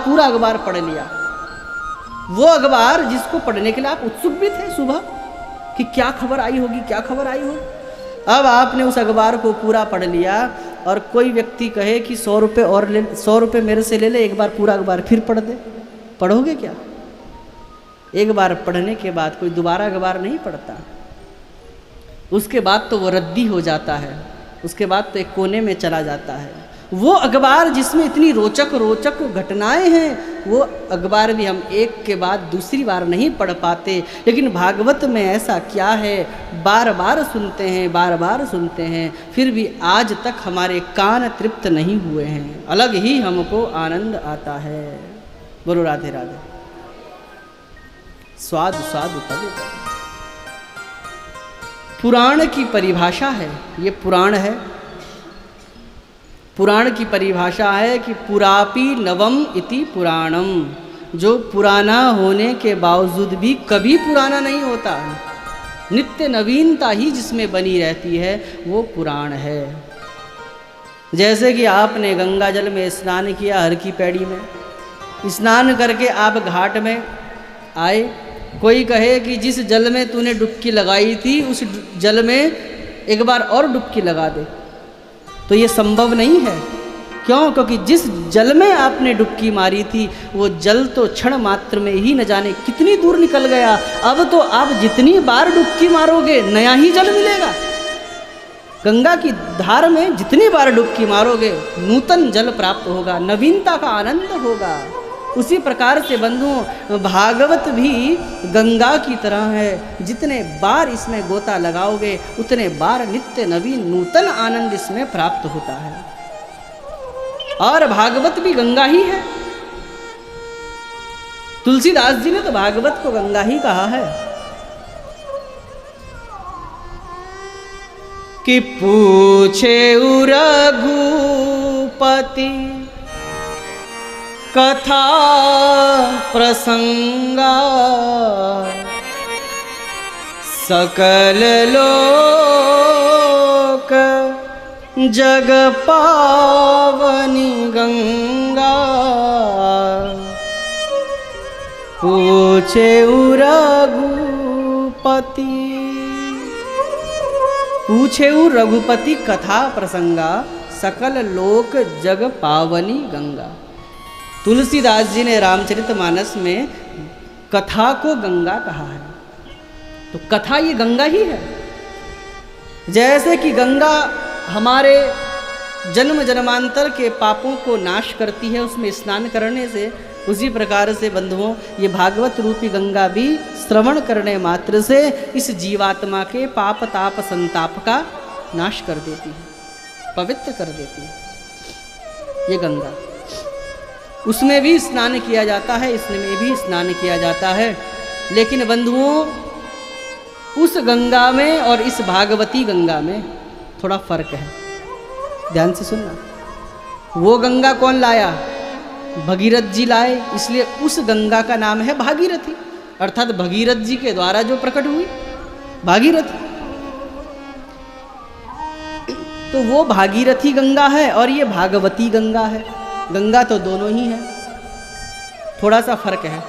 पूरा अखबार पढ़ लिया। वो अखबार जिसको पढ़ने के लिए आप उत्सुक भी थे सुबह कि क्या खबर आई होगी, क्या खबर आई होगी। अब आपने उस अखबार को पूरा पढ़ लिया और कोई व्यक्ति कहे कि 100 रुपये और ले, 100 रुपये मेरे से ले ले, एक बार पूरा अखबार फिर पढ़ दे, पढ़ोगे क्या? एक बार पढ़ने के बाद कोई दोबारा अखबार नहीं पढ़ता। उसके बाद तो वो रद्दी हो जाता है, उसके बाद तो एक कोने में चला जाता है। वो अखबार जिसमें इतनी रोचक रोचक घटनाएं हैं, वो अखबार भी हम एक के बाद दूसरी बार नहीं पढ़ पाते। लेकिन भागवत में ऐसा क्या है, बार बार सुनते हैं, बार बार सुनते हैं, फिर भी आज तक हमारे कान तृप्त नहीं हुए हैं। अलग ही हमको आनंद आता है। बोलो राधे राधे। स्वाद स्वाद तब पुराण की परिभाषा है, ये पुराण है। पुराण की परिभाषा है कि पुरापि नवम इति पुराणम, जो पुराना होने के बावजूद भी कभी पुराना नहीं होता, नित्य नवीनता ही जिसमें बनी रहती है, वो पुराण है। जैसे कि आपने गंगा जल में स्नान किया, हर की पैड़ी में स्नान करके आप घाट में आए, कोई कहे कि जिस जल में तूने डुबकी लगाई थी उस जल में एक बार और डुबकी लगा दे, तो ये संभव नहीं है। क्यों? क्योंकि जिस जल में आपने डुबकी मारी थी वो जल तो क्षण मात्र में ही न जाने कितनी दूर निकल गया। अब तो आप जितनी बार डुबकी मारोगे नया ही जल मिलेगा। गंगा की धार में जितनी बार डुबकी मारोगे नूतन जल प्राप्त होगा, नवीनता का आनंद होगा। उसी प्रकार से बंधुओं, भागवत भी गंगा की तरह है। जितने बार इसमें गोता लगाओगे उतने बार नित्य नवीन नूतन आनंद इसमें प्राप्त होता है। और भागवत भी गंगा ही है। तुलसीदास जी ने तो भागवत को गंगा ही कहा है कि पूछे रघुपति कथा प्रसंगा, सकल लोक जग पावनी गंगा। पूछे रघुपति, पूछे रघुपति कथा प्रसंगा, सकल लोक जग पावनी गंगा। तुलसीदास जी ने रामचरितमानस में कथा को गंगा कहा है। तो कथा ये गंगा ही है। जैसे कि गंगा हमारे जन्म जन्मांतर के पापों को नाश करती है उसमें स्नान करने से, उसी प्रकार से बंधुओं ये भागवत रूपी गंगा भी श्रवण करने मात्र से इस जीवात्मा के पाप ताप संताप का नाश कर देती है, पवित्र कर देती है ये गंगा। उसमें भी स्नान किया जाता है, इसमें भी स्नान किया जाता है। लेकिन बंधुओं उस गंगा में और इस भागवती गंगा में थोड़ा फर्क है, ध्यान से सुनना। वो गंगा कौन लाया? भगीरथ जी लाए, इसलिए उस गंगा का नाम है भागीरथी, अर्थात भगीरथ जी के द्वारा जो प्रकट हुई भागीरथी। तो वो भागीरथी गंगा है और ये भागवती गंगा है। गंगा तो दोनों ही है, थोड़ा सा फर्क है।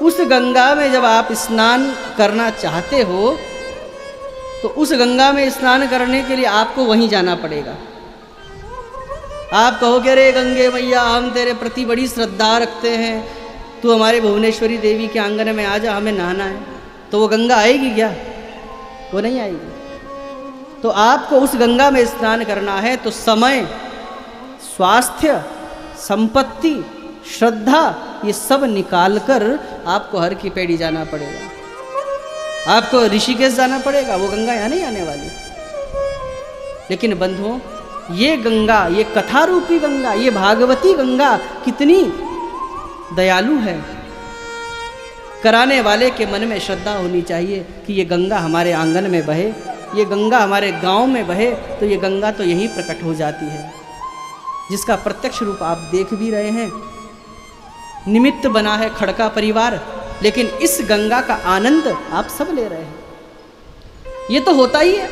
उस गंगा में जब आप स्नान करना चाहते हो तो उस गंगा में स्नान करने के लिए आपको वहीं जाना पड़ेगा। आप कहोगे अरे गंगे मैया हम तेरे प्रति बड़ी श्रद्धा रखते हैं, तू हमारे भुवनेश्वरी देवी के आंगन में आ जा, हमें नहाना है। तो वो गंगा आएगी क्या? वो नहीं आएगी। तो आपको उस गंगा में स्नान करना है तो समय, स्वास्थ्य, संपत्ति, श्रद्धा ये सब निकालकर आपको हर की पैड़ी जाना पड़ेगा। आपको ऋषिकेश जाना पड़ेगा, वो गंगा यहाँ नहीं आने वाली। लेकिन बंधुओं ये गंगा, ये कथा रूपी गंगा, ये भागवती गंगा कितनी दयालु है। कराने वाले के मन में श्रद्धा होनी चाहिए कि ये गंगा हमारे आंगन में बहे, ये गंगा हमारे गांव में बहे, तो ये गंगा तो यहीं प्रकट हो जाती है, जिसका प्रत्यक्ष रूप आप देख भी रहे हैं। निमित्त बना है खड़का परिवार, लेकिन इस गंगा का आनंद आप सब ले रहे हैं। ये तो होता ही है,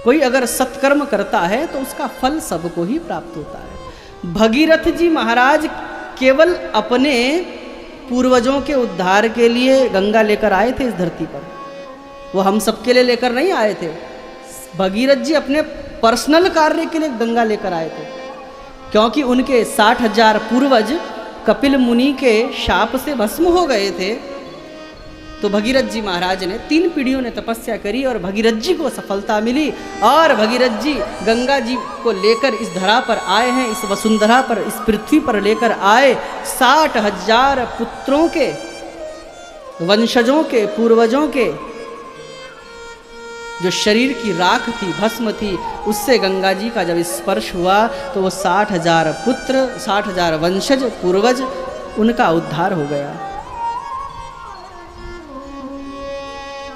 कोई अगर सत्कर्म करता है तो उसका फल सबको ही प्राप्त होता है। भगीरथ जी महाराज केवल अपने पूर्वजों के उद्धार के लिए गंगा लेकर आए थे इस धरती पर, वो हम सबके लिए लेकर नहीं आए थे। भगीरथ जी अपने पर्सनल कार्य के लिए गंगा लेकर आए थे, क्योंकि उनके 60,000 पूर्वज कपिल मुनि के शाप से भस्म हो गए थे। तो भगीरथ जी महाराज ने 3 पीढ़ियों ने तपस्या करी और भगीरथ जी को सफलता मिली, और भगीरथ जी गंगा जी को लेकर इस धरा पर आए हैं, इस वसुंधरा पर, इस पृथ्वी पर लेकर आए। 60,000 पुत्रों के, वंशजों के, पूर्वजों के जो शरीर की राख थी, भस्म थी, उससे गंगा जी का जब स्पर्श हुआ तो वो 60,000 पुत्र, 60,000 वंशज, पूर्वज, उनका उद्धार हो गया।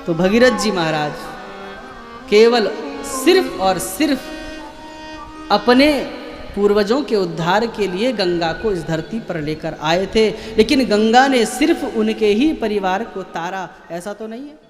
तो भगीरथ जी महाराज केवल सिर्फ और सिर्फ अपने पूर्वजों के उद्धार के लिए गंगा को इस धरती पर लेकर आए थे, लेकिन गंगा ने सिर्फ उनके ही परिवार को तारा, ऐसा तो नहीं है।